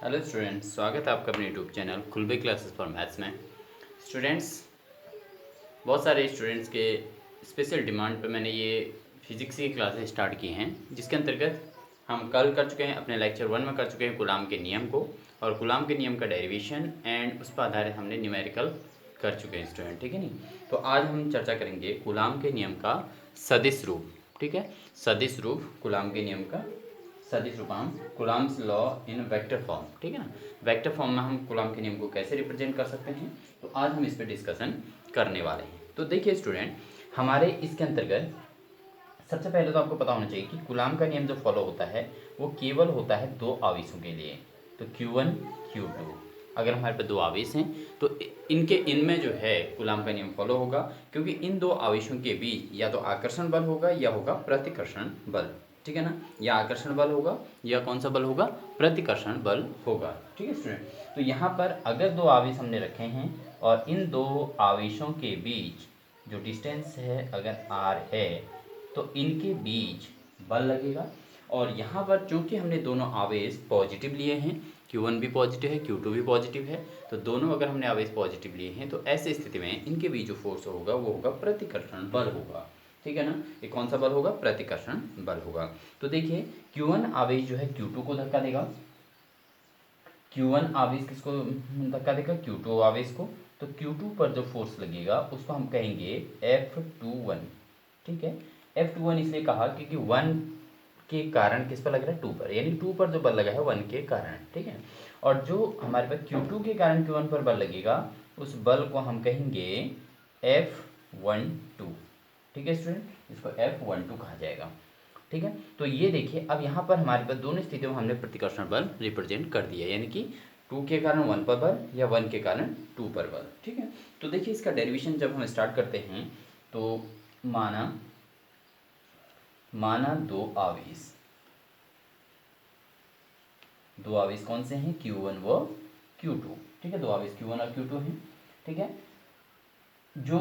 Hello students, स्वागत है आपका अपने YouTube channel खुलबे classes for maths में। स्टूडेंट्स, बहुत सारे स्टूडेंट्स के स्पेशल डिमांड पे मैंने ये फिजिक्स की क्लासेस स्टार्ट की हैं, जिसके अंतर्गत हम कल कर चुके हैं, अपने लेक्चर 1 में कर चुके हैं कूलाम के नियम को, और कूलाम के नियम का डेरिवेशन एंड उस पर आधारित हमने न्यूमेरिकल कर चुके हैं स्टूडेंट। ठीक है नहीं? तो आज हम चर्चा करेंगे कूलाम के नियम का सदिश रूप। ठीक है, सदिश रूप कूलाम के नियम का सदिश Rupam coulombs law in vector form. ठीक है ना? वेक्टर फॉर्म में हम कूलाम के नियम को कैसे रिप्रेजेंट कर सकते हैं, तो आज हम इस पर डिस्कशन करने वाले हैं। तो देखिए स्टूडेंट, हमारे इसके अंतर्गत सबसे पहले तो आपको पता होना चाहिए कि कूलाम का नियम जो फॉलो होता है वो केवल होता है दो आवेशों के लिए, तो Q1 Q2। अगर हमारे पास दो आवेश हैं तो इनमें जो है कूलाम का नियम फॉलो होगा, क्योंकि इन दो आवेशों के बीच या तो आकर्षण बल होगा या होगा प्रतिकर्षण बल। ठीक है ना? या आकर्षण बल होगा या कौन सा बल होगा, प्रतिकर्षण बल होगा। ठीक है स्टूडेंट, तो यहाँ पर अगर दो आवेश हमने रखे हैं और इन दो आवेशों के बीच जो डिस्टेंस है अगर r है तो इनके बीच बल लगेगा। और यहाँ पर चूंकि हमने दोनों आवेश पॉजिटिव लिए हैं, Q1 भी पॉजिटिव है, Q2 भी पॉजिटिव है, तो दोनों अगर हमने आवेश पॉजिटिव लिए हैं तो ऐसी स्थिति में इनके बीच जो फोर्स होगा वो होगा प्रतिकर्षण बल होगा। ठीक है ना? ये कौन सा बल होगा, प्रतिकर्षण बल होगा। तो देखिए Q1 आवेश जो है Q2 को धक्का देगा, Q1 आवेश किसको धक्का देगा, Q2 आवेश को। तो Q2 पर जो फोर्स लगेगा उसको हम कहेंगे F21। ठीक है, F21 इसलिए कहा क्योंकि 1 के कारण किस पर लग रहा है, 2 पर, यानी 2 पर जो बल लगा है 1 के कारण। ठीक है, और जो हमारे पास Q2 के कारण Q1 पर बल लगेगा उस बल को हम कहेंगे F12। ठीक है स्टूडेंट, इसको F12 कहा जाएगा। ठीक है, तो ये देखिए अब यहाँ पर हमारे पास दोनों स्थितियों में हमने प्रतिकर्षण बल रिप्रेजेंट कर दिया, यानी कि 2 के कारण 1 पर बल या 1 के कारण 2 पर बल। ठीक है, तो देखिए इसका डेरिवेशन जब हम स्टार्ट करते हैं तो माना दो आवेश कौन से हैं, Q1 व Q2। ठीक है, दो आवेश Q1 और Q2 हैं। ठीक है, जो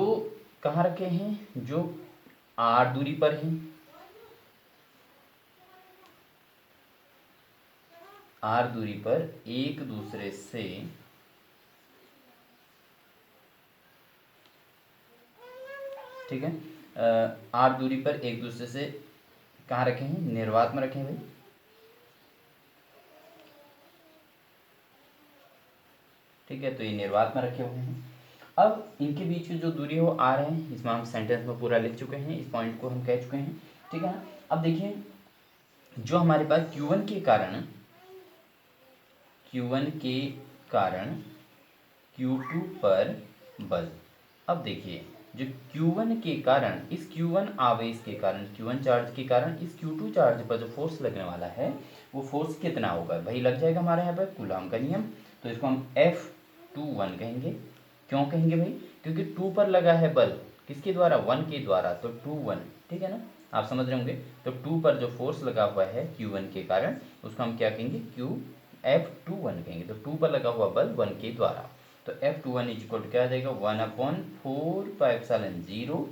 कहाँ रखे हैं, जो r दूरी पर हैं, r दूरी पर एक दूसरे से ठीक है, r दूरी पर एक दूसरे से कहाँ रखे हैं, निर्वात में रखे हैं भाई। ठीक है, तो ये निर्वात में रखे हुए हैं। अब इनके बीच की जो दूरी है वो r है, इसमें हम सेंटेंस में पूरा लिख चुके हैं, इस पॉइंट को हम कह चुके हैं। ठीक है ना? अब देखिए जो हमारे पास Q1 के कारण Q2 पर बल। अब देखिए जो Q1 के कारण, इस Q1 आवेश के कारण, Q1 चार्ज के कारण इस Q2 चार्ज पर जो फोर्स लगने वाला है वो फोर्स कितना होगा भाई, लग जाएगा हमारे यहाँ पर कूलाम का नियम, तो इसको हम F21 कहेंगे। क्यों कहेंगे भाई, क्योंकि 2 पर लगा है बल, किसके द्वारा, 1 के द्वारा, तो 2 1। ठीक है ना, आप समझ रहे होंगे। तो 2 पर जो फोर्स लगा हुआ है Q1 के कारण उसको हम क्या कहेंगे, F21 कहेंगे। तो 2 पर लगा हुआ बल 1 के द्वारा, तो F21 इज इक्वल टू क्या आ जाएगा, 1/4π0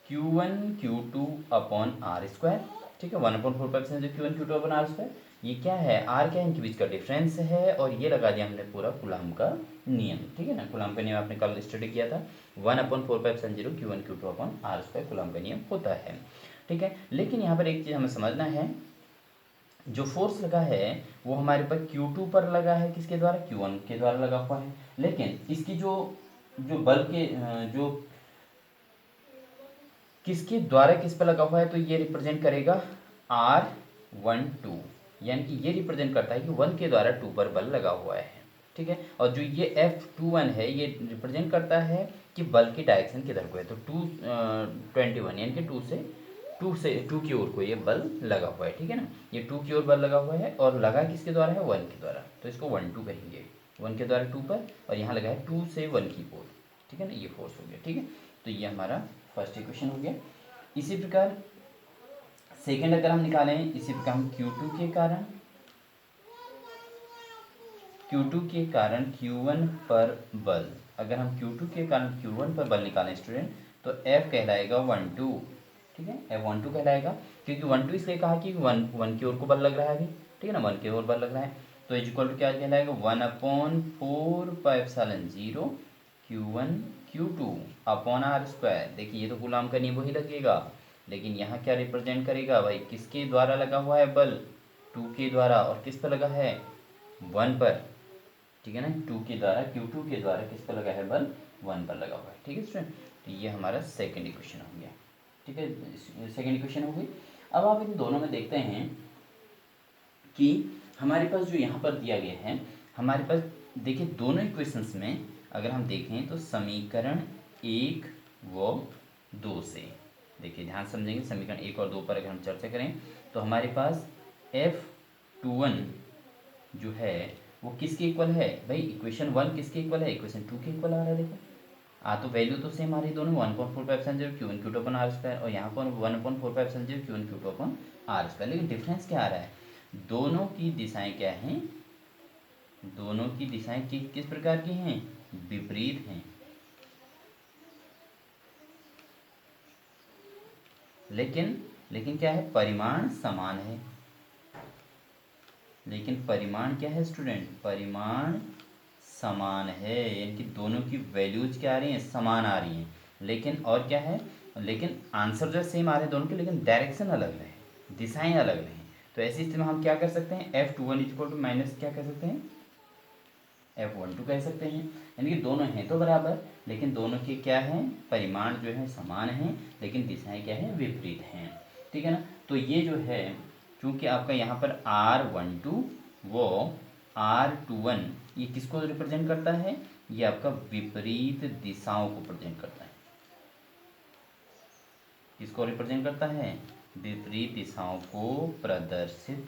Q1 Q2 upon are square. ठीक है, 1/4π0 Q1 Q2 upon are square. ये क्या है, आर क्या है, इनके बीच का डिफरेंस है, और ये लगा दिया हमने पूरा कूलाम का नियम। ठीक है ना, कूलाम का नियम आपने कल स्टडी किया था, 1/4π0 Q1 Q2 upon are square coulomb का नियम होता है। ठीक है, लेकिन यहाँ पर एक चीज़ हमें समझना है, जो फोर्स लगा है वो हमारे पास Q2 पर लगा है, किसके द्वारा, Q1 के द्वारा लगा हुआ है। लेकिन इसकी जो जो बल के जो किसके द्वारा किस पर लगा हुआ है, तो ये रिप्रेजेंट करेगा R12, यानी कि ये रिप्रेजेंट करता है कि 1 के द्वारा 2 पर बल लगा हुआ है। ठीक है, और जो ये F21 है ये रिप्रेजेंट करता है कि बल की डायरेक्शन किधर को है, तो 221 यानी कि 2 की ओर को ये बल लगा हुआ है। ठीक है ना, ये 2 की ओर बल लगा हुआ है, और लगा किसके द्वारा है, 1 के द्वारा, तो इसको 1 2 कहेंगे, 1 के द्वारा 2 पर, और यहाँ लगा है 2 से 1 की ओर। ठीक है ना, ये फोर्स हो गया। ठीक है, तो ये हमारा फर्स्ट इक्वेशन हो गया। इसी प्रकार सेकेंड अगर हम निकालें, इसी प्रकार हम Q2 के कारण Q1 पर बल, अगर हम Q2 के कारण Q1 पर बल निकालें स्टूडेंट, तो F कहलाएगा 12। ठीक है, F12 कहलाएगा, क्योंकि 12 इसलिए कहा कि 1 की ओर को बल लग रहा है अभी। ठीक है ना, 1 की ओर बल लग रहा है, तो इक्वल टू क्या कहलाएगा, 1/4πε0 Q1 Q2 upon are square. देखिए ये तो कूलाम का नियम वही लगेगा, लेकिन यहाँ क्या रिप्रेजेंट करेगा भाई, किसके द्वारा लगा हुआ है बल, 2 के द्वारा, और किस पर लगा है, 1 पर, ठीक है ना, 2 के द्वारा, Q2 के द्वारा किस पर लगा है बल, 1 पर लगा हुआ है। ठीक है स्टूडेंट, तो ये हमारा सेकेंड इक्वेशन हो गया। ठीक है, सेकेंड इक्वेशन हो गई। अब आप इन दोनों में देखते हैं कि हमारे पास जो यहाँ पर दिया गया है, हमारे पास देखिए दोनों इक्वेशंस में अगर हम देखें तो समीकरण 1 व 2 से, देखिए ध्यान समझेंगे, समीकरण 1 और 2 पर अगर हम चर्चा करें तो हमारे पास F21 जो है वो किसके इक्वल है भाई, इक्वेशन 1 किसके इक्वल है, इक्वेशन 2 के इक्वल आ रहा है। देखो तो वैल्यू तो सेम आ रही है दोनों, 1/4πε0 Q1 Q2 अपन आर स्क्वायर, और यहाँ पर 1/4πε0 Q1 Q2 अपन आर स्क्वायर। लेकिन डिफरेंस क्या आ रहा है, दोनों की दिशाएं क्या हैं, दोनों की दिशाएं किस प्रकार की हैं, विपरीत हैं। लेकिन क्या है, परिमाण समान है। लेकिन परिमाण क्या है स्टूडेंट, परिमाण समान है, यानी कि दोनों की वैल्यूज क्या आ रही हैं, समान आ रही हैं। लेकिन और क्या है, लेकिन आंसर जो सेम आ रहे हैं दोनों के, लेकिन डायरेक्शन अलग है, दिशाएं अलग हैं। तो ऐसी स्थिति में हम क्या कर सकते हैं, F21 इक्वल टू माइनस क्या कर सकते हैं, F12 कह सकते हैं। यानी कि दोनों हैं तो बराबर, लेकिन दोनों के क्या है, परिमाण जो है समान हैं, लेकिन दिशाएं क्या है, विपरीत हैं। ठीक है ना, तो ये जो है क्योंकि आपका यहाँ पर R12 वो R21 ये किसको रिप्रेजेंट करता है, ये आपका विपरीत दिशाओं को प्रेजेंट करता है। किसको रिप्रेजेंट करता है, विपरीत दिशाओं को प्रदर्शित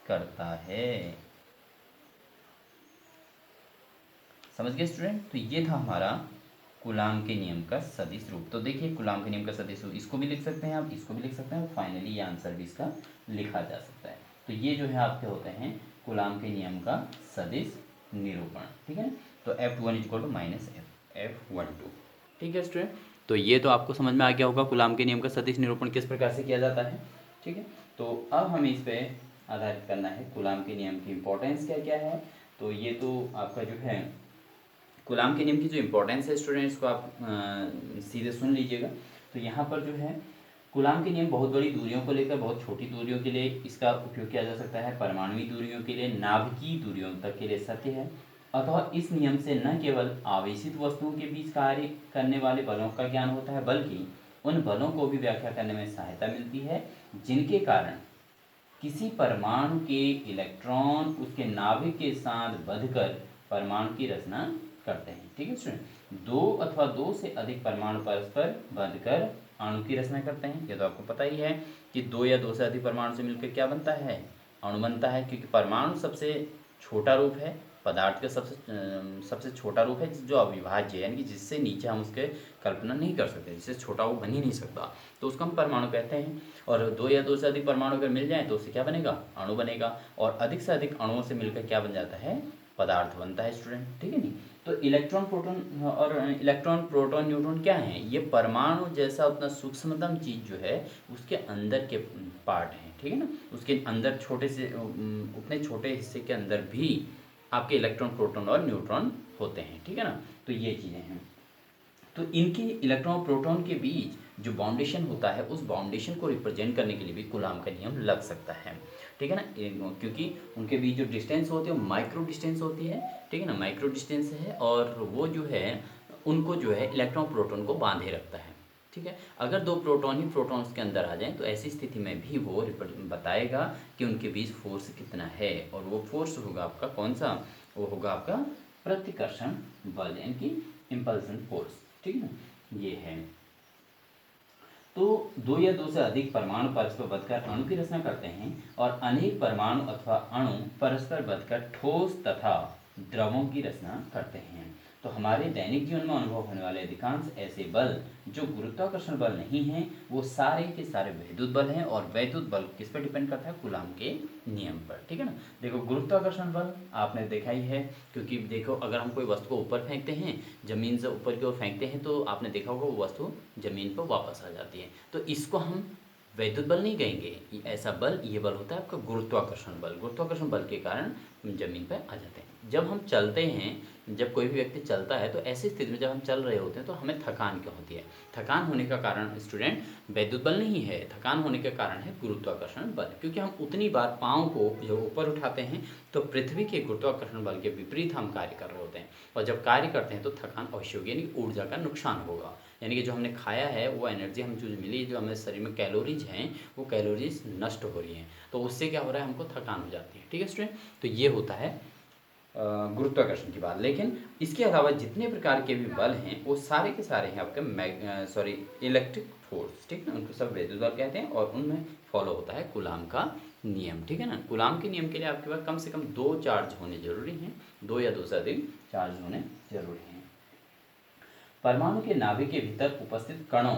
करता है। समझ गए स्टूडेंट, तो ये था हमारा कूलाम के नियम का सदिश रूप। तो देखिए कूलाम के नियम का सदिश रूप, इसको भी लिख सकते हैं आप, इसको भी लिख सकते हैं, और फाइनली ये आंसर भी इसका लिखा जा सकता है। तो ये जो है आपके होते हैं कूलाम के नियम का सदिश निरूपण। ठीक है, तो F21 equal to minus F12। ठीक है स्टूडेंट, तो ये तो आपको समझ में आ गया होगा कूलाम के नियम का सदिश निरूपण किस प्रकार से किया जाता है। ठीक है, तो अब हमें इस पे आधारित करना है कूलाम के नियम की इम्पोर्टेंस क्या क्या है। तो ये तो आपका जो है कूलाम के नियम की जो इम्पोर्टेंस है स्टूडेंट्स को आप सीधे सुन लीजिएगा। तो यहाँ पर जो है कूलाम के नियम बहुत बड़ी दूरियों को लेकर बहुत छोटी दूरियों के लिए इसका उपयोग किया जा सकता है, परमाणुवी दूरियों के लिए, नाभिकीय दूरियों तक के लिए सत्य है। अतः इस नियम से न केवल आवेशित वस्तुओं के बीच कार्य करने वाले बलों का ज्ञान होता है, बल्कि उन बलों को भी व्याख्या करने में सहायता मिलती है जिनके कारण किसी परमाणु के इलेक्ट्रॉन उसके नाभिक के साथ बंधकर परमाणु की रचना करते हैं। ठीक है स्टूडेंट, 2 अथवा 2 से अधिक परमाणु परस्पर बंधकर अणु की रचना करते हैं। ये तो आपको पता ही है कि 2 या 2 से अधिक परमाणु से मिलकर क्या बनता है, अणु बनता है। क्योंकि परमाणु सबसे छोटा रूप है, पदार्थ का सबसे छोटा रूप है जो अविभाज्य है, यानी कि जिससे नीचे हम उसके कल्पना नहीं कर सकते, जिससे छोटा वो बन ही नहीं सकता, तो उसको हम परमाणु कहते हैं। और 2 या 2 से अधिक परमाणु अगर मिल जाए तो उससे क्या बनेगा, अणु बनेगा, और अधिक से अधिक अणुओं से मिलकर क्या बन जाता है, पदार्थ बनता है स्टूडेंट। ठीक है नहीं, तो इलेक्ट्रॉन प्रोटॉन न्यूट्रॉन क्या है, ये परमाणु जैसा उतना सूक्ष्मतम चीज़ जो है उसके अंदर के पार्ट हैं। ठीक है ना, उसके अंदर छोटे से उतने छोटे हिस्से के अंदर भी आपके इलेक्ट्रॉन प्रोटॉन और न्यूट्रॉन होते हैं। ठीक है ना, तो ये चीज़ें हैं। तो इनके इलेक्ट्रॉन प्रोटॉन के बीच जो बाउंडेशन होता है उस बाउंडेशन को रिप्रेजेंट करने के लिए भी कूलाम का नियम लग सकता है। ठीक है ना, क्योंकि उनके बीच जो डिस्टेंस होती है वो माइक्रो डिस्टेंस होती है। ठीक है ना, माइक्रो डिस्टेंस है, और वो जो है उनको जो है इलेक्ट्रॉन प्रोटॉन को बांधे रखता है। ठीक है, अगर 2 प्रोटॉन ही प्रोटॉन्स के अंदर आ जाएं तो ऐसी स्थिति में भी वो बताएगा कि उनके बीच फोर्स कितना है, और वो फोर्स होगा आपका कौन सा, वो होगा आपका प्रतिकर्षण बल, यानी कि इम्पल्सन फोर्स। ठीक है ना, ये है। तो 2 या 2 से अधिक परमाणु परस्पर बंधकर अणु की रचना करते हैं, और अनेक परमाणु अथवा अणु परस्पर बंधकर ठोस तथा द्रवों की रचना करते हैं। तो हमारे दैनिक जीवन में अनुभव होने वाले अधिकांश ऐसे बल जो गुरुत्वाकर्षण बल नहीं हैं, वो सारे के सारे वैद्युत बल हैं, और वैद्युत बल किस पर डिपेंड करता है, कूलाम के नियम पर। ठीक है ना, देखो गुरुत्वाकर्षण बल आपने देखा ही है, क्योंकि देखो अगर हम कोई वस्तु को ऊपर फेंकते हैं, जमीन से ऊपर की ओर फेंकते हैं, तो आपने देखा होगा वो वस्तु जमीन पर वापस आ जाती है। तो इसको हम वैद्युत बल नहीं कहेंगे, ऐसा बल, ये बल होता है आपका गुरुत्वाकर्षण बल। गुरुत्वाकर्षण बल के कारण हम जमीन पर आ जाते हैं। जब हम चलते हैं, जब कोई भी व्यक्ति चलता है, तो ऐसी स्थिति में जब हम चल रहे होते हैं तो हमें थकान क्यों होती है? थकान होने का कारण स्टूडेंट वैद्युत बल नहीं है, थकान होने का कारण है गुरुत्वाकर्षण बल। क्योंकि हम उतनी बार पाँव को जब ऊपर उठाते हैं तो पृथ्वी के गुरुत्वाकर्षण बल के विपरीत हम कार्य कर रहे होते हैं, और जब कार्य करते हैं तो थकान अवश्य होगी, यानी ऊर्जा का नुकसान होगा। यानी कि जो हमने खाया है वो एनर्जी हम जो मिली, जो हमारे शरीर में कैलोरीज हैं, वो कैलोरीज नष्ट हो रही हैं, तो उससे क्या हो रहा है, हमको थकान हो जाती है। ठीक है स्टूडेंट, तो ये होता है गुरुत्वाकर्षण की बात। लेकिन इसके अलावा जितने प्रकार के भी बल हैं वो सारे के सारे हैं आपके इलेक्ट्रिक फोर्स, ठीक है ना, उनको सब वैद्युत बल कहते हैं, और उनमें फॉलो होता है कूलाम का नियम। ठीक है ना, कूलाम के नियम के लिए आपके पास कम से कम 2 चार्ज होने जरूरी हैं, 2 या 2 से अधिक चार्ज होने जरूरी हैं। परमाणु के नाभिक के भीतर उपस्थित कणों,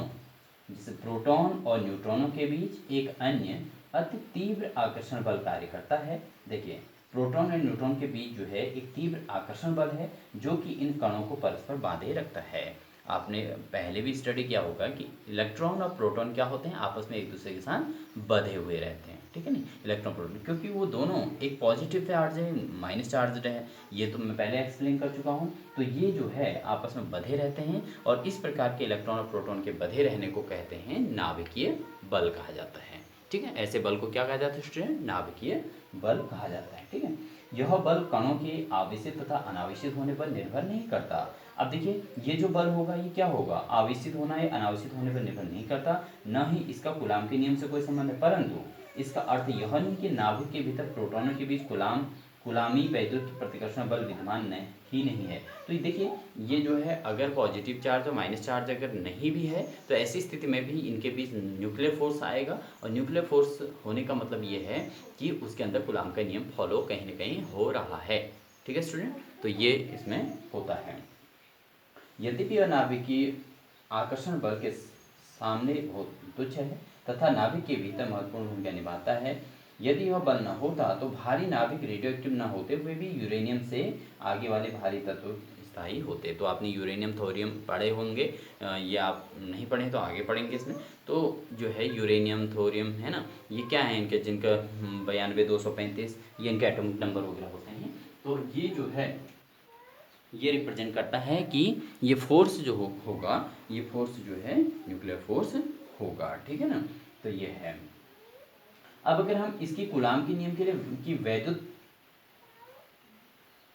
जैसे प्रोटॉन और न्यूट्रॉनों के बीच एक अन्य अति तीव्र आकर्षण बल कार्य करता है। देखिए, प्रोटॉन और न्यूट्रॉन के बीच जो है एक तीव्र आकर्षण बल है, जो कि इन कणों को परस्पर बांधे रखता है। आपने पहले भी स्टडी किया होगा कि इलेक्ट्रॉन और प्रोटॉन क्या होते हैं, आपस में एक दूसरे के साथ बंधे हुए रहते हैं। ठीक है नी, इलेक्ट्रॉन प्रोटॉन, क्योंकि वो दोनों एक पॉजिटिव चार्ज है, माइनस चार्ज है, ये तो मैं पहले एक्सप्लेन कर चुका हूँ। तो ये जो है आपस में बंधे रहते हैं, और इस प्रकार के इलेक्ट्रॉन और प्रोटॉन के बंधे रहने को कहते हैं नाभिकीय बल कहा जाता है। ठीक है, ऐसे बल को क्या कहा जाता है स्टूडेंट? नाभिकीय बल कहा जाता है। ठीक है, यह बल कणों के आवेशित तथा अनावेशित होने पर निर्भर नहीं करता। अब देखिए, ये जो बल होगा ये क्या होगा, आवेशित होना या अनावेशित होने पर निर्भर नहीं करता, न ही इसका कूलाम के नियम से कोई संबंध है, परंतु इसका अर्थ यह नहीं कि नाभिक के भीतर प्रोटॉनों के बीच गुलामी वैद्युत प्रतिकर्षण बल विद्यमान ही नहीं है। तो ये देखिए, ये जो है अगर पॉजिटिव चार्ज और माइनस चार्ज अगर नहीं भी है, तो ऐसी स्थिति में भी इनके बीच न्यूक्लियर फोर्स आएगा, और न्यूक्लियर फोर्स होने का मतलब ये है कि उसके अंदर कूलाम का नियम फॉलो कहीं ना कहीं हो रहा है। ठीक है स्टूडेंट, तो ये इसमें होता है। यद्यपि यह नाभिकीय आकर्षण बल के सामने बहुत तुच्छ है तथा नाभिक के भीतर महत्वपूर्ण भूमिका निभाता है। यदि यह बल न होता तो भारी नाभिक रेडियोएक्टिव न होते हुए भी यूरेनियम से आगे वाले भारी तत्व स्थायी होते। तो आपने यूरेनियम थोरियम पढ़े होंगे, ये आप नहीं पढ़े तो आगे पढ़ेंगे इसमें। तो जो है यूरेनियम थोरियम है ना, ये क्या है इनके, जिनका 92-235 ये इनके एटॉमिक नंबर वगैरह होते हैं। तो ये जो है ये रिप्रेजेंट करता है कि ये फोर्स जो होगा, ये फोर्स जो है न्यूक्लियर फोर्स होगा। ठीक है ना, तो ये है। अब अगर हम इसकी कूलाम के नियम के लिए कि वैद्युत,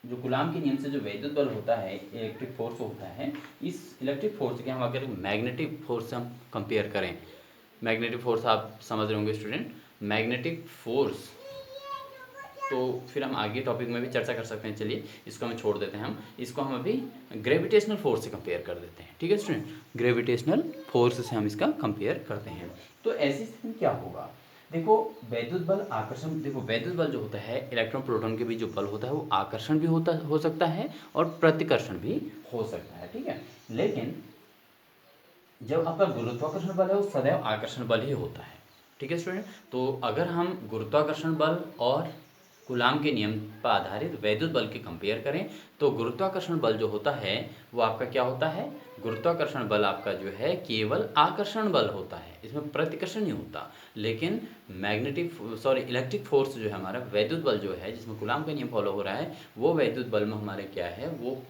जो कूलाम के नियम से जो वैद्युत बल होता है, इलेक्ट्रिक फोर्स होता है, इस इलेक्ट्रिक फोर्स के हम अगर मैग्नेटिक फोर्स से हम कंपेयर करें, मैग्नेटिक फोर्स आप समझ रहे होंगे स्टूडेंट, मैग्नेटिक फोर्स, तो फिर हम आगे टॉपिक में भी चर्चा कर सकते हैं। चलिए इसको हम छोड़ देते हैं, हम इसको हम अभी ग्रेविटेशनल फोर्स से कंपेयर कर देते हैं। ठीक है स्टूडेंट, ग्रेविटेशनल फोर्स से हम इसका कंपेयर करते हैं। तो ऐसी स्थिति में क्या होगा, देखो वैद्युत बल आकर्षण, देखो वैद्युत बल जो होता है, इलेक्ट्रॉन प्रोटॉन के बीच जो बल होता है वो आकर्षण भी हो सकता है और प्रतिकर्षण भी हो सकता है। ठीक है, लेकिन जब आपका गुरुत्वाकर्षण बल है वो सदैव आकर्षण बल ही होता है। ठीक है स्टूडेंट, तो अगर हम गुरुत्वाकर्षण बल और कूलाम के नियम पर आधारित वैद्युत बल के कंपेयर करें, तो गुरुत्वाकर्षण बल जो होता है वो आपका क्या होता है, गुरुत्वाकर्षण बल आपका जो है केवल आकर्षण बल होता है, इसमें प्रतिकर्षण नहीं होता। लेकिन इलेक्ट्रिक फोर्स जो है हमारा, वैद्युत बल जो है जिसमें कूलाम का नियम फॉलो हो रहा है, वो वैद्युत बल में हमारे क्या है, वो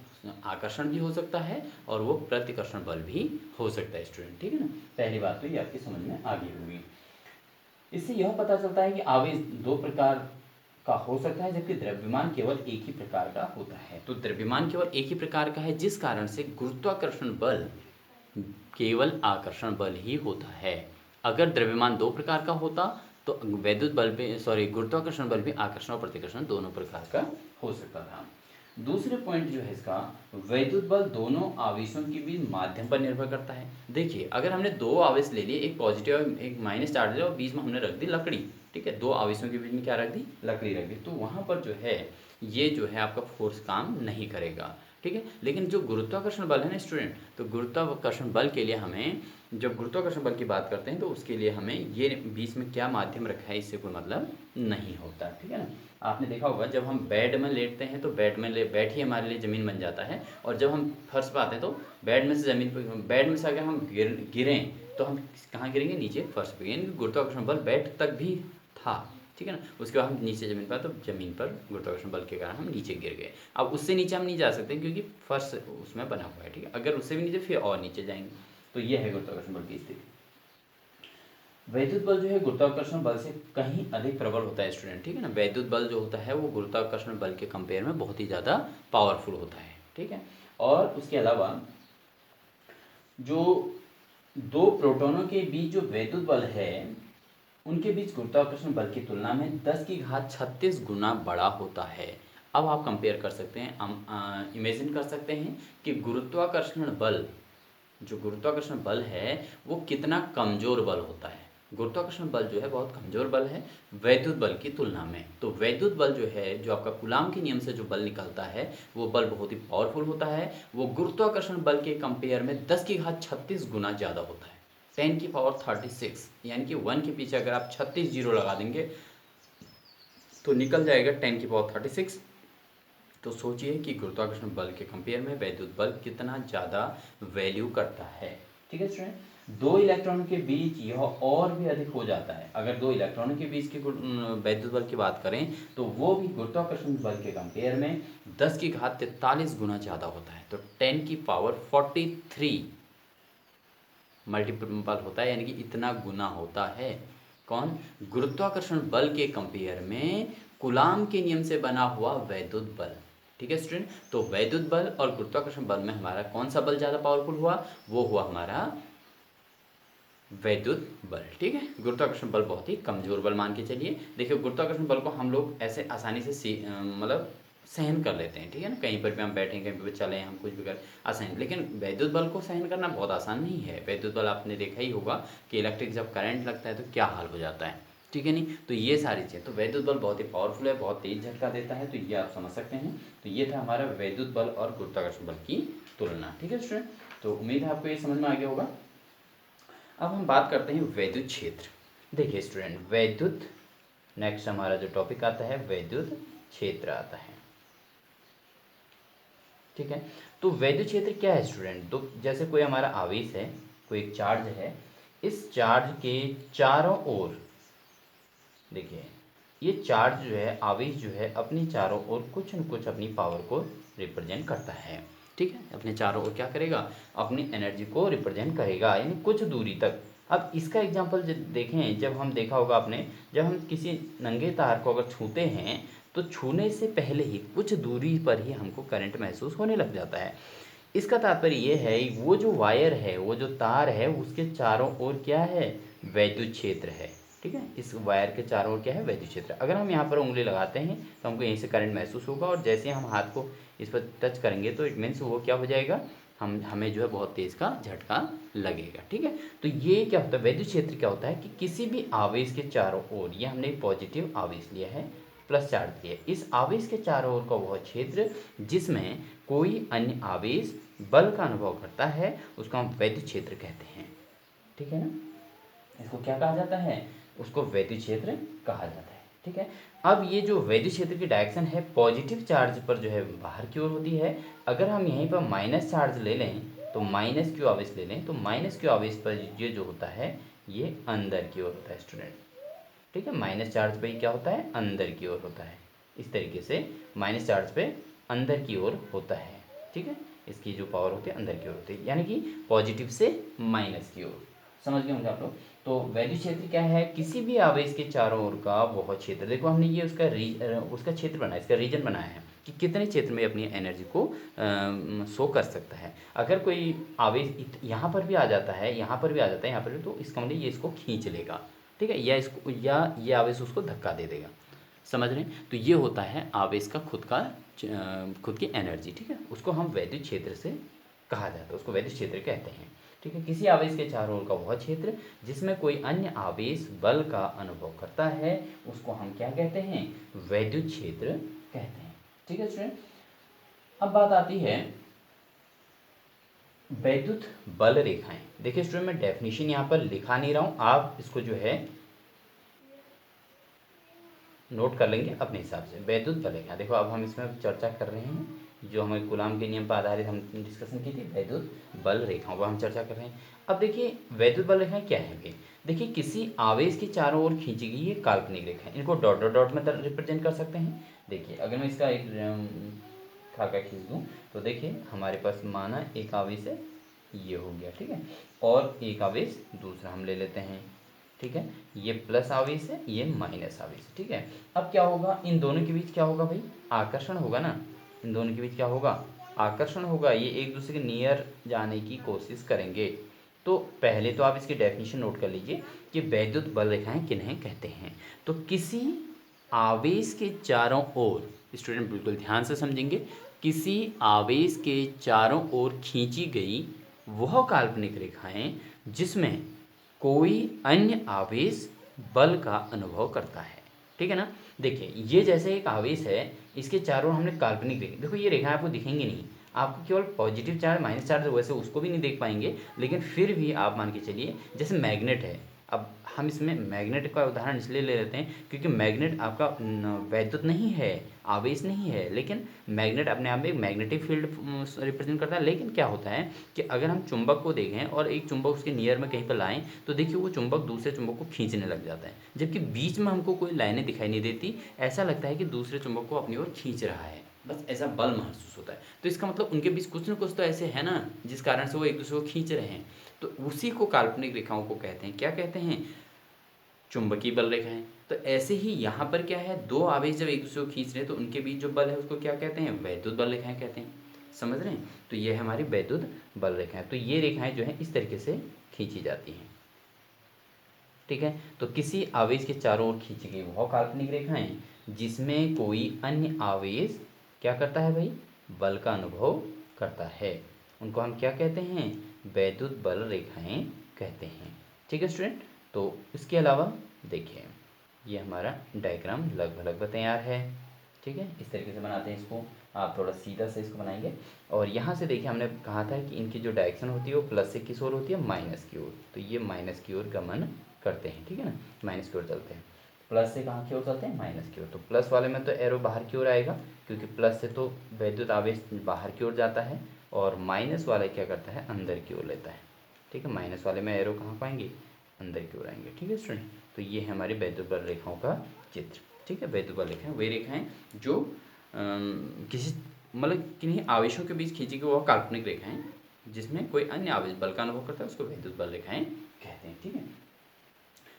आकर्षण भी हो सकता है और वो प्रतिकर्षण बल भी हो सकता है स्टूडेंट। ठीक है ना, पहली बात तो ये आपकी समझ में आ गई होगी। इससे यह पता चलता है कि आवेश 2 प्रकार का हो सकता है, जबकि द्रव्यमान केवल एक ही प्रकार का होता है। तो द्रव्यमान केवल एक ही प्रकार का है, जिस कारण से गुरुत्वाकर्षण बल केवल आकर्षण बल ही होता है। अगर द्रव्यमान 2 प्रकार का होता तो वैद्युत बल भी गुरुत्वाकर्षण बल भी आकर्षण और प्रतिकर्षण दोनों प्रकार का हो सकता था। दूसरे पॉइंट जो है इसका, वैद्युत बल दोनों आवेशों के बीच माध्यम पर निर्भर करता है। देखिए, अगर हमने 2 आवेश ले लिए, एक पॉजिटिव और एक माइनस चार्ज है, और बीच में हमने रख दी लकड़ी। ठीक है, 2 आवेशों के बीच में क्या रख दी, लकड़ी रख दी, तो वहाँ पर जो है ये जो है आपका फोर्स काम नहीं करेगा। ठीक है, लेकिन जो गुरुत्वाकर्षण बल है ना स्टूडेंट, तो गुरुत्वाकर्षण बल के लिए हमें जब गुरुत्वाकर्षण बल की बात करते हैं तो उसके लिए हमें ये बीच में क्या माध्यम रखा है इससे कोई मतलब नहीं होता, ठीक है ना। आपने देखा होगा जब हम बेड में लेटते हैं तो बेड ही हमारे लिए ज़मीन बन जाता है, और जब हम फर्श पर आते हैं तो बेड में से ज़मीन पर, बेड में से अगर हम गिरें तो हम कहाँ गिरेंगे, नीचे फर्श पर, यानी गुरुत्वाकर्षण बल बेड तक भी था, ठीक है ना। उसके बाद हम नीचे ज़मीन पर, तो ज़मीन पर गुरुत्वाकर्षण बल के कारण हम नीचे गिर गए। अब उससे नीचे हम नहीं जा सकते क्योंकि फर्श उसमें बना हुआ है, ठीक है। अगर उससे भी नीचे फिर और नीचे जाएंगे, तो ये है गुरुत्वाकर्षण बल की स्थिति। वैद्युत बल जो है गुरुत्वाकर्षण बल से कहीं अधिक प्रबल होता है स्टूडेंट, ठीक है ना। वैद्युत बल जो होता है वो गुरुत्वाकर्षण बल के कंपेयर में बहुत ही ज़्यादा पावरफुल होता है, ठीक है। और उसके अलावा जो दो प्रोटॉनों के बीच जो वैद्युत बल है उनके बीच गुरुत्वाकर्षण बल की तुलना में 10 की घात 36 गुना बड़ा होता है। अब आप कंपेयर कर सकते हैं, हम इमेजिन कर सकते हैं कि जो गुरुत्वाकर्षण बल है वो कितना कमज़ोर बल होता है। गुरुत्वाकर्षण बल जो है बहुत कमज़ोर बल है वैद्युत बल की तुलना में। तो वैद्युत बल जो है, जो आपका कूलाम के नियम से जो बल निकलता है वो बल बहुत ही पावरफुल होता है। वो गुरुत्वाकर्षण बल के कंपेयर में 10 की घात 36 गुना ज़्यादा होता है। 10 की पावर 36, यानी कि 1 के पीछे अगर आप 36 जीरो लगा देंगे तो निकल जाएगा 10 की पावर 36। तो सोचिए कि गुरुत्वाकर्षण बल के कंपेयर में वैद्युत बल कितना ज़्यादा वैल्यू करता है, ठीक है स्टूडेंट। दो इलेक्ट्रॉनों के बीच यह और भी अधिक हो जाता है। अगर दो इलेक्ट्रॉनों के बीच के वैद्युत बल की बात करें तो वो भी गुरुत्वाकर्षण बल के कंपेयर में 10 की घात 43 गुना ज़्यादा होता है। तो 10 की पावर 43 मल्टीपल होता है, यानी कि इतना गुना होता है। कौन? गुरुत्वाकर्षण बल के कंपेयर में कूलाम के नियम से बना हुआ वैद्युत बल, ठीक है स्टूडेंट। तो वैद्युत बल और गुरुत्वाकर्षण बल में हमारा कौन सा बल ज़्यादा पावरफुल हुआ? वो हुआ हमारा वैद्युत बल, ठीक है। गुरुत्वाकर्षण बल बहुत ही कमजोर बल मान के चलिए। देखिए गुरुत्वाकर्षण बल को हम लोग ऐसे आसानी से मतलब सहन कर लेते हैं, ठीक है ना। कहीं पर भी हम बैठें, कहीं पर भी चलें, हम कुछ भी करें आसानी। लेकिन वैद्युत बल को सहन करना बहुत आसान नहीं है। वैद्युत बल आपने देखा ही होगा कि इलेक्ट्रिक जब करंट लगता है तो क्या हाल हो जाता है, ठीक है नहीं। तो ये सारी चीज़ें, तो वैद्युत बल बहुत ही पावरफुल है, बहुत तेज झटका देता है, तो ये आप समझ सकते हैं। तो ये था हमारा वैद्युत बल और गुरुत्वाकर्षण बल की तुलना, ठीक है स्टूडेंट। तो उम्मीद है आपको ये समझ में आ गया होगा। अब हम बात करते हैं वैद्युत क्षेत्र। देखिए स्टूडेंट, वैद्युत, नेक्स्ट हमारा जो टॉपिक आता है वैद्युत क्षेत्र आता है, ठीक है। तो वैद्युत क्षेत्र क्या है स्टूडेंट? तो जैसे कोई हमारा आवेश है, कोई एक चार्ज है, इस चार्ज के चारों ओर देखिए, ये चार्ज जो है, आवेश जो है, अपनी चारों ओर कुछ न कुछ अपनी पावर को रिप्रेजेंट करता है, ठीक है। अपने चारों ओर क्या करेगा? अपनी एनर्जी को रिप्रेजेंट करेगा, यानी कुछ दूरी तक। अब इसका एग्जांपल देखें, जब हम देखा होगा आपने, जब हम किसी नंगे तार को अगर छूते हैं तो छूने से पहले ही कुछ दूरी पर ही हमको करंट महसूस होने लग जाता है। इसका तात्पर्य ये है, वो जो वायर है, वो जो तार है, उसके चारों ओर क्या है? वैद्युत क्षेत्र है, ठीक है। इस वायर के चारों ओर क्या है? वैद्युत क्षेत्र। अगर हम यहाँ पर उंगली लगाते हैं तो हमको यहीं से करंट महसूस होगा, और जैसे हम हाथ को इस पर टच करेंगे तो इट मीन्स वो क्या हो जाएगा, हमें जो है बहुत तेज़ का झटका लगेगा, ठीक है। तो ये क्या होता है, वैद्युत क्षेत्र क्या होता है कि किसी भी आवेश के चारों ओर, ये हमने पॉजिटिव आवेश लिया है, प्लस चार्ज लिया, इस आवेश के चारों ओर का वह क्षेत्र जिसमें कोई अन्य आवेश बल का अनुभव करता है उसको हम वैद्युत क्षेत्र कहते हैं, ठीक है ना। इसको क्या कहा जाता है? उसको वैद्युत क्षेत्र कहा जाता है, ठीक है। अब ये जो वैद्युत क्षेत्र की डायरेक्शन है, पॉजिटिव चार्ज पर जो है बाहर की ओर होती है। अगर हम यहीं पर माइनस चार्ज ले लें, तो माइनस क्यू आवेश ले लें, तो माइनस क्यू आवेश पर ये जो होता है ये अंदर की ओर होता है स्टूडेंट, ठीक है। माइनस चार्ज पे क्या होता है? अंदर की ओर होता है। इस तरीके से माइनस चार्ज पे अंदर की ओर होता है, ठीक है। इसकी जो पावर होती है अंदर की ओर होती है, यानी कि पॉजिटिव से माइनस की ओर। समझ गए होंगे आप लोग। तो वैद्युत क्षेत्र क्या है? किसी भी आवेश के चारों ओर का वह क्षेत्र। देखो हमने ये उसका क्षेत्र बनाया, इसका रीजन बनाया है कि कितने क्षेत्र में अपनी एनर्जी को शो कर सकता है। अगर कोई आवेश यहाँ पर भी आ जाता है, यहाँ पर भी आ जाता है, यहाँ पर भी, तो इसका मतलब ये इसको खींच लेगा, ठीक है, या इसको, या ये आवेश उसको धक्का दे देगा। समझ रहे हैं? तो ये होता है आवेश का खुद की एनर्जी, ठीक है। उसको हम वैद्युत क्षेत्र से कहा जाता है, उसको वैद्युत क्षेत्र कहते हैं, ठीक है। किसी आवेश के चारों ओर का वह क्षेत्र जिसमें कोई अन्य आवेश बल का अनुभव करता है उसको हम क्या कहते हैं? वैद्युत क्षेत्र कहते हैं, ठीक है स्टूडेंट। अब बात आती है वैद्युत बल रेखाएं। देखिए स्टूडेंट, मैं डेफिनेशन यहाँ पर लिखा नहीं रहा हूँ, आप इसको जो है नोट कर लेंगे अपने हिसाब से। वैद्युत बल रेखा, देखो अब हम इसमें चर्चा कर रहे हैं जो हमें कूलाम के नियम पर आधारित हम डिस्कशन की थी, वैद्युत बल रेखाओं पर हम चर्चा कर रहे हैं। अब देखिए वैद्युत बल रेखाएं क्या है भाई। देखिए किसी आवेश के चारों ओर खींची गई ये काल्पनिक रेखा, इनको डॉट डॉट डॉट में रिप्रेजेंट कर सकते हैं। देखिए अगर मैं इसका एक खाका खींच दूँ तो देखिए हमारे पास माना एक आवेश है, ये हो गया, ठीक है, और एक आवेश दूसरा हम ले लेते हैं, ठीक है, ये प्लस आवेश है, ये माइनस आवेश है, ठीक है। अब क्या होगा, इन दोनों के बीच क्या होगा भाई, आकर्षण होगा ना, इन दोनों के बीच क्या होगा, आकर्षण होगा, ये एक दूसरे के नियर जाने की कोशिश करेंगे। तो पहले तो आप इसकी डेफिनेशन नोट कर लीजिए कि वैद्युत बल रेखाएं किन्हें कहते हैं। तो किसी आवेश के चारों ओर, स्टूडेंट बिल्कुल ध्यान से समझेंगे, किसी आवेश के चारों ओर खींची गई वह काल्पनिक रेखाएं जिसमें कोई अन्य आवेश बल का अनुभव करता है, ठीक है ना। देखिए ये जैसे एक आवेश है, इसके चारों ओर हमने काल्पनिक रेखा, देखो ये रेखाएं आपको दिखेंगी नहीं, आपको केवल पॉजिटिव चार्ज माइनस चार्ज वैसे उसको भी नहीं देख पाएंगे, लेकिन फिर भी आप मान के चलिए जैसे मैग्नेट है। अब हम इसमें मैग्नेट का उदाहरण इसलिए ले लेते हैं क्योंकि मैग्नेट आपका वैद्युत नहीं है, आवेश नहीं है, लेकिन मैग्नेट अपने आप में एक मैग्नेटिक फील्ड रिप्रेजेंट करता है। लेकिन क्या होता है कि अगर हम चुंबक को देखें और एक चुंबक उसके नियर में कहीं पर लाएं तो देखिए वो चुंबक दूसरे चुंबक को खींचने लग जाता है, जबकि बीच में हमको कोई लाइनें दिखाई नहीं देती, ऐसा लगता है कि दूसरे चुंबक को अपनी ओर खींच रहा है, बस ऐसा बल महसूस होता है। तो इसका मतलब उनके बीच कुछ न कुछ तो ऐसे है ना जिस कारण से वो एक दूसरे को खींच रहे हैं। तो उसी को काल्पनिक रेखाओं को कहते हैं, क्या कहते हैं, चुंबकीय बल रेखाएं। तो ऐसे ही यहाँ पर क्या है, दो आवेश जब एक दूसरे को खींच रहे हैं तो उनके बीच जो बल है उसको क्या कहते हैं, वैद्युत बल रेखाएं कहते हैं। समझ रहे हैं, तो ये है हमारी वैद्युत बल रेखाएं। तो ये रेखाएं जो है इस तरीके से खींची जाती हैं, ठीक है। तो किसी आवेश के चारों ओर खींची गई वह काल्पनिक रेखाएं जिसमें कोई अन्य आवेश क्या करता है भाई, बल का अनुभव करता है, उनको हम क्या कहते हैं, वैद्युत बल रेखाएं कहते हैं, ठीक है स्टूडेंट। तो इसके अलावा देखिए ये हमारा डायग्राम लगभग तैयार है, ठीक है, इस तरीके से बनाते हैं इसको, आप थोड़ा सीधा से इसको बनाएंगे। और यहाँ से देखिए हमने कहा था कि इनकी जो डायरेक्शन होती है वो प्लस से किस ओर होती है, माइनस की ओर, तो ये माइनस की ओर गमन करते हैं, ठीक है ना, माइनस की ओर चलते हैं। प्लस से कहाँ की ओर चलते हैं, माइनस की ओर। तो प्लस वाले में तो एरो बाहर की ओर आएगा क्योंकि प्लस से तो वैद्युत आवेश बाहर की ओर जाता है, और माइनस वाला क्या करता है, अंदर की ओर लेता है, ठीक है। माइनस वाले में एरो कहाँ पाएंगे, अंदर की ओर आएंगे, ठीक है स्टूडेंट। तो ये है हमारी वैद्युत बल रेखाओं का चित्र, ठीक है। वैद्युत बल रेखाएं वे रेखाएं जो किसी मतलब किन्हीं आवेशों के बीच खींची गई वह काल्पनिक रेखाएं जिसमें कोई अन्य आवेश बल का अनुभव करता है, उसको वैद्युत बल रेखाएं कहते हैं, ठीक है।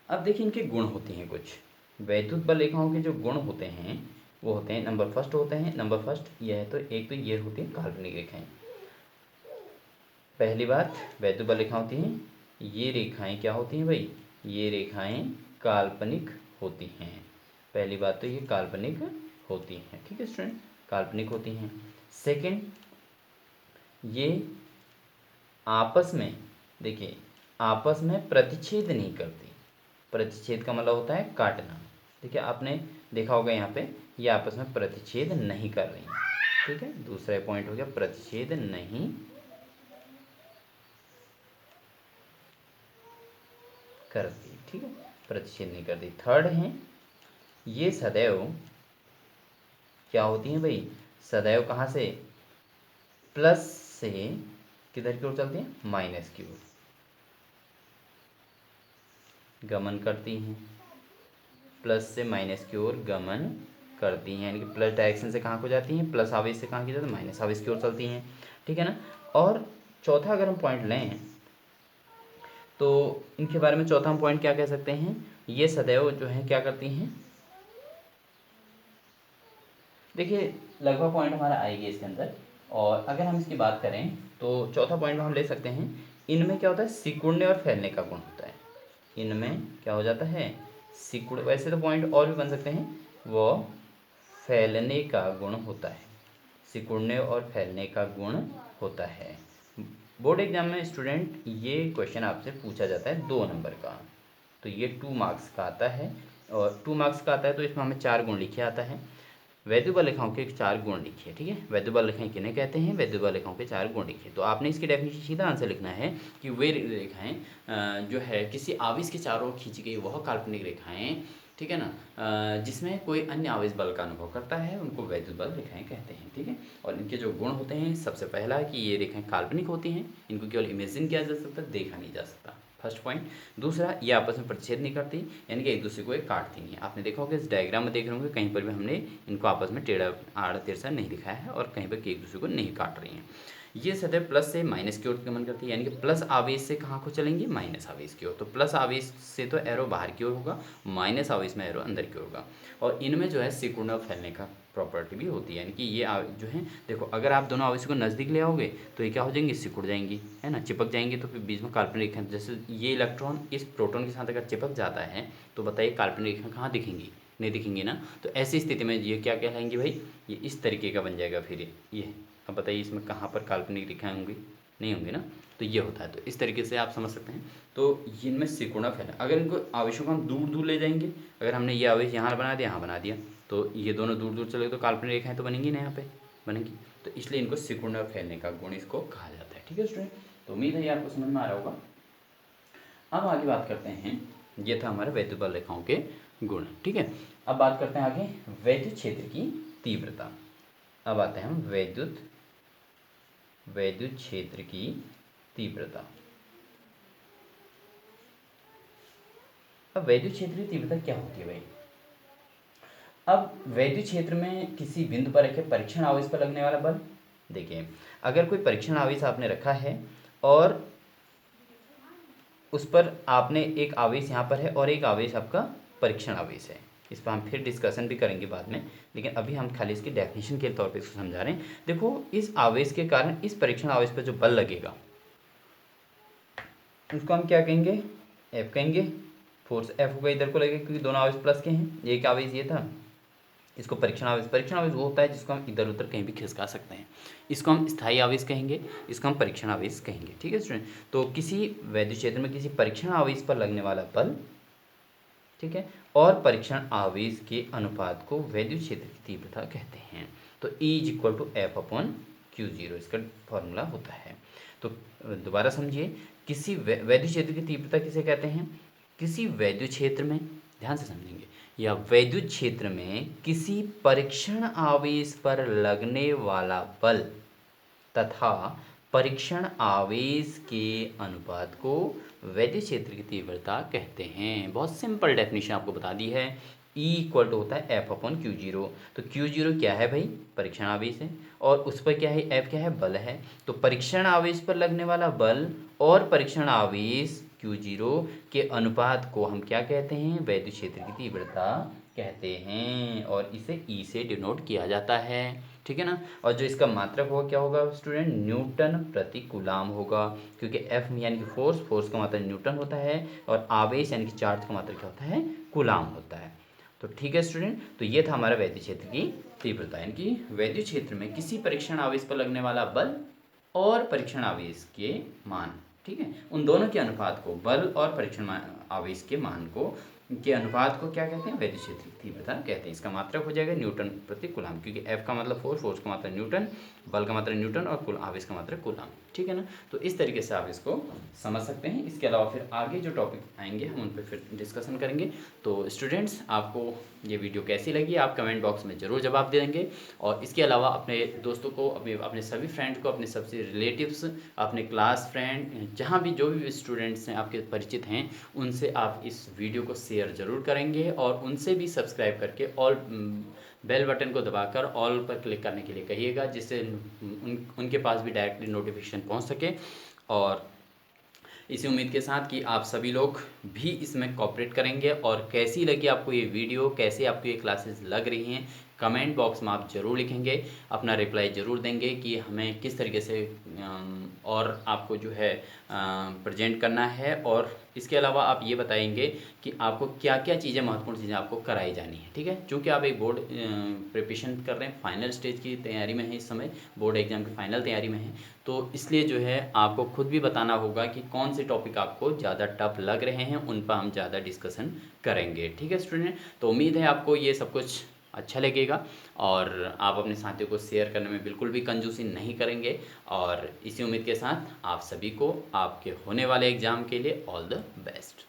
अब देखिए इनके गुण होते हैं कुछ, वैद्युत बल रेखाओं के जो गुण होते हैं वो होते हैं, नंबर फर्स्ट होते हैं, नंबर फर्स्ट ये है, तो एक तो ये होती है काल्पनिक रेखाएं। पहली बात, वैद्युत बल रेखा होती हैं, ये रेखाएं क्या होती हैं भाई, ये रेखाएं काल्पनिक होती हैं। पहली बात तो ये काल्पनिक होती हैं, ठीक है स्टूडेंट, काल्पनिक होती हैं। सेकंड, ये आपस में, देखिए आपस में प्रतिच्छेद नहीं करती, प्रतिच्छेद का मतलब होता है काटना, ठीक है, आपने देखा होगा यहाँ पे ये आपस में प्रतिच्छेद नहीं कर रही, ठीक है। दूसरा पॉइंट हो गया, प्रतिच्छेद नहीं करती, ठीक है, प्रतिच्छेद नहीं करती। थर्ड है, ये सदैव क्या होती हैं भाई, सदैव कहाँ से, प्लस से किधर की ओर चलती हैं, माइनस की ओर गमन करती हैं, प्लस से माइनस की ओर गमन करती हैं, यानी कि प्लस डायरेक्शन से कहाँ को जाती हैं, प्लस आवेश से कहाँ की जाती है, माइनस आवेश की ओर चलती हैं, ठीक है ना। और चौथा अगर हम पॉइंट लें तो इनके बारे में चौथा हम पॉइंट क्या कह सकते हैं, ये सदैव जो है क्या करती हैं, देखिए लगभग पॉइंट हमारा आएगा इसके अंदर। और अगर हम इसकी बात करें तो चौथा पॉइंट में हम ले सकते हैं, इनमें क्या होता है, सिकुड़ने और फैलने का गुण होता है, इनमें क्या हो जाता है, सिकुड़, वैसे तो पॉइंट और भी बन सकते हैं, वो फैलने का गुण होता है, सिकुड़ने और फैलने का गुण होता है। बोर्ड एग्जाम में स्टूडेंट ये क्वेश्चन आपसे पूछा जाता है 2 नंबर का, तो ये 2 मार्क्स का आता है, और 2 मार्क्स का आता है तो इसमें हमें 4 गुण लिखे आता है। वैद्युबल रेखाओं के 4 गुण लिखिए। ठीक है, वैद्युबल रेखाएं किन्हें कहते हैं, वैद्युबल रेखाओं के 4 गुण लिखिए। तो आपने इसकी डेफिनेशन सीधा आंसर लिखना है कि वे रेखाएं जो है किसी आवेश के चारों ओर खींची गई वह काल्पनिक रेखाएं, ठीक है ना, जिसमें कोई अन्य आवेश बल का अनुभव करता है, उनको वैद्युबल रेखाएं कहते हैं। ठीक है, और इनके जो गुण होते हैं, सबसे पहला कि ये रेखाएं काल्पनिक होती हैं, इनको केवल इमेजिन किया जा सकता है, देखा नहीं जा सकता, फर्स्ट पॉइंट। दूसरा, ये आपस में प्रतिच्छेद नहीं करती, यानी कि एक दूसरे को एक काटती नहीं है। आपने देखा होगा इस डायग्राम में देख रहे होंगे, कहीं पर भी हमने इनको आपस में टेढ़ा आड़ा तिरछा नहीं दिखाया है और कहीं पर एक दूसरे को नहीं काट रही हैं। ये सदैव प्लस से माइनस की ओर गमन करती है, यानी कि प्लस आवेश से कहाँ को चलेंगे, माइनस आवेश की ओर। तो प्लस आवेश से तो एरो बाहर की ओर होगा, माइनस आवेश में एरो अंदर की ओर होगा। और इनमें जो है सिकुड़ना फैलने का प्रॉपर्टी भी होती है, यानी कि ये जो है देखो, अगर आप दोनों आवेशों को नज़दीक ले आओगे तो ये क्या हो जाएंगी, सिकुड़ जाएंगी, है ना, चिपक जाएंगी। तो फिर बीच में काल्पनिक रेखा, जैसे ये इलेक्ट्रॉन इस प्रोटॉन के साथ अगर चिपक जाता है तो बताइए काल्पनिक रेखा कहाँ दिखेंगी, नहीं दिखेंगी ना। तो ऐसी स्थिति में ये क्या कहलाएंगी भाई, ये इस तरीके का बन जाएगा। फिर ये अब बताइए इसमें कहाँ पर काल्पनिक रेखाएं होंगी, नहीं होंगी ना। तो ये होता है, तो इस तरीके से आप समझ सकते हैं। तो इनमें सिकुड़ना फैला, अगर इनको आवेशों को हम दूर दूर ले जाएंगे, अगर हमने ये आवेश यहाँ बना दिया, यहाँ बना दिया, तो ये दोनों दूर दूर चले तो काल्पनिक रेखाएं तो बनेंगी ना, यहाँ पे बनेंगी। तो इसलिए इनको सिकुड़ना फैलने का गुण इसको कहा जाता है। ठीक है स्टूडेंट, तो उम्मीद है ये आपको समझ में आ रहा होगा। अब आगे बात करते हैं, ये था हमारे वैद्युबल रेखाओं के गुण। ठीक है, अब बात करते हैं आगे वैद्युत क्षेत्र की तीव्रता। अब आते हैं हम वैद्युत क्षेत्र की तीव्रता। अब वैद्युत क्षेत्र की तीव्रता क्या होती है भाई। अब वैद्युत क्षेत्र में किसी बिंदु पर रखे परीक्षण आवेश पर लगने वाला बल, देखिए अगर कोई परीक्षण आवेश आपने रखा है और उस पर आपने एक आवेश यहाँ पर है और एक आवेश आपका परीक्षण आवेश है, इस पर हम फिर डिस्कशन भी करेंगे बाद में, लेकिन अभी हम खाली इसकी डेफिनेशन के तौर पे इसको समझा रहे हैं। देखो, इस आवेश के कारण इस परीक्षण आवेश पर जो बल लगेगा उसको हम क्या कहेंगे, एफ कहेंगे। फोर्स एफ होगा, इधर को लगेगा क्योंकि दोनों आवेश प्लस के हैं। एक आवेश ये था, इसको परीक्षण आवेश वो होता है जिसको हम इधर उधर कहीं भी खिसका सकते हैं, इसको हम स्थायी आवेश कहेंगे, इसको हम परीक्षण आवेश कहेंगे। ठीक है स्टूडेंट, तो किसी वैद्युत क्षेत्र में किसी परीक्षण आवेश पर लगने वाला बल, ठीक है, और परीक्षण आवेश के अनुपात को वैद्युत क्षेत्र की तीव्रता कहते हैं। तो E = F/Q0 इसका फॉर्मूला होता है। तो दोबारा समझिए, किसी वैद्युत क्षेत्र की तीव्रता किसे कहते हैं, किसी वैद्युत क्षेत्र में, ध्यान से समझेंगे, या वैद्युत क्षेत्र में किसी परीक्षण आवेश पर लगने वाला बल तथा परीक्षण आवेश के अनुपात को वैद्युत क्षेत्र की तीव्रता कहते हैं। बहुत सिंपल डेफिनेशन आपको बता दी है। E = होता है F/Q0। तो Q0 क्या है भाई, परीक्षण आवेश है, और उस पर क्या है, F क्या है, बल है। तो परीक्षण आवेश पर लगने वाला बल और परीक्षण आवेश Q0 के अनुपात को हम क्या कहते हैं, वैद्युत क्षेत्र की तीव्रता कहते हैं, और इसे E से डिनोट किया जाता है। ठीक है ना, और जो इसका मात्रक होगा क्या होगा स्टूडेंट, न्यूटन प्रति कूलाम होगा, क्योंकि F यानी कि फोर्स का मात्रक न्यूटन होता है, और आवेश यानी कि चार्ज का मात्रक क्या होता है, कूलाम होता है। तो ठीक है स्टूडेंट, तो ये था हमारा वैद्युत क्षेत्र की तीव्रता, यानी कि वैद्युत क्षेत्र में किसी परीक्षण आवेश पर लगने वाला बल और परीक्षण आवेश के मान, ठीक है, उन दोनों के अनुपात को, बल और परीक्षण आवेश के मान को के अनुपात को क्या कहते हैं, वैद्युत क्षेत्र की तीव्रता कहते हैं। इसका मात्रक हो जाएगा न्यूटन प्रति कूलाम, क्योंकि F का मतलब फोर्स का मात्रक न्यूटन, बल का मात्रक न्यूटन, और आवेश का मात्रक कूलाम। ठीक है ना, तो इस तरीके से आप इसको समझ सकते हैं। इसके अलावा फिर आगे जो टॉपिक आएंगे हम उन पर फिर डिस्कशन करेंगे। तो स्टूडेंट्स, आपको ये वीडियो कैसी लगी आप कमेंट बॉक्स में ज़रूर जवाब दे देंगे, और इसके अलावा अपने दोस्तों को, अपने सभी फ्रेंड्स को, अपने सबसे रिलेटिव्स, अपने क्लास फ्रेंड, जहाँ भी जो भी स्टूडेंट्स हैं आपके परिचित हैं, उनसे आप इस वीडियो को शेयर ज़रूर करेंगे, और उनसे भी सब्सक्राइब करके ऑल बेल बटन को दबाकर ऑल पर क्लिक करने के लिए कहिएगा, जिससे उनके पास भी डायरेक्टली नोटिफिकेशन पहुंच सके। और इसी उम्मीद के साथ कि आप सभी लोग भी इसमें कोऑपरेट करेंगे, और कैसी लगी आपको ये वीडियो, कैसे आपको ये क्लासेस लग रही हैं, कमेंट बॉक्स में आप ज़रूर लिखेंगे, अपना रिप्लाई ज़रूर देंगे कि हमें किस तरीके से और आपको जो है प्रेजेंट करना है। और इसके अलावा आप ये बताएंगे कि आपको क्या क्या चीज़ें, महत्वपूर्ण चीज़ें आपको कराई जानी है। ठीक है, चूँकि आप एक बोर्ड प्रिपरेशन कर रहे हैं, फाइनल स्टेज की तैयारी में है, इस समय बोर्ड एग्जाम की फाइनल तैयारी में है, तो इसलिए जो है आपको खुद भी बताना होगा कि कौन से टॉपिक आपको ज़्यादा टफ लग रहे हैं, उन पर हम ज़्यादा डिस्कशन करेंगे। ठीक है स्टूडेंट, तो उम्मीद है आपको ये सब कुछ अच्छा लगेगा और आप अपने साथियों को शेयर करने में बिल्कुल भी कंजूसी नहीं करेंगे। और इसी उम्मीद के साथ आप सभी को आपके होने वाले एग्ज़ाम के लिए ऑल द बेस्ट।